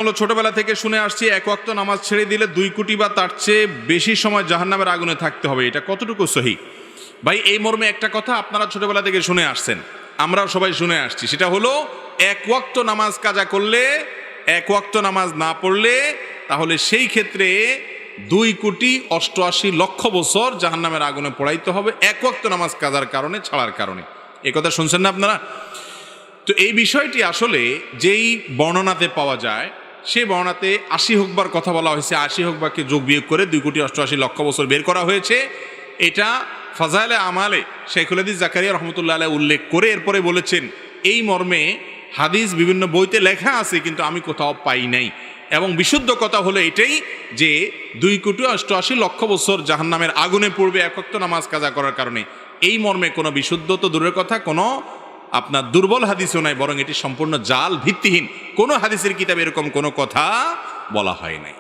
হলো ছোটবেলা থেকে শুনে আসছি এক ওয়াক্ত নামাজ ছেড়ে দিলে 2 কোটি বা তার চেয়ে বেশি সময় জাহান্নামের আগুনে থাকতে হবে। এটা কতটুকু সহি? ভাই, এই মর্মে একটা কথা আপনারা ছোটবেলা থেকে শুনে আসছেন, আমরাও সবাই শুনে আসছি। সেটা হলো এক ওয়াক্ত নামাজ কাজা করলে, এক ওয়াক্ত নামাজ না পড়লে, তাহলে সেই ক্ষেত্রে 2,88,00,000 বছর জাহান্নামের আগুনে পোড়াইতে হবে এক ওয়াক্ত নামাজ কাজার কারণে, ছাড়ার কারণে। এই কথা শুনছেন না আপনারা? তো এই বিষয়টি আসলে যেই বর্ণনাতে পাওয়া যায়, সেই বর্ণনাতে 80 হুকবার কথা বলা হয়েছে। 80 হুকবাকে যোগ বিয়োগ করে 2,88,00,000 বছর বের করা হয়েছে। এটা ফাজাইলে আমালে শেখুল হাদিস জাকারিয়া রহমতুল্লাহ আলাইহি উল্লেখ করে এরপরে বলেছেন এই মর্মে হাদিস বিভিন্ন বইতে লেখা আছে, কিন্তু আমি কোথাও পাই নাই। এবং বিশুদ্ধ কথা হলো এটাই যে 2,88,00,000 বছর জাহান্নামের আগুনে পড়বে এক ওয়াক্ত নামাজ কাজা করার কারণে। এই মর্মে কোনো বিশুদ্ধ তো দূরের কথা, কোনো আপনার দুর্বল হাদিসও নাই, বরং এটি সম্পূর্ণ জাল, ভিত্তিহীন। কোনো হাদিসের কিতাবে এরকম কোনো কথা বলা হয় নাই।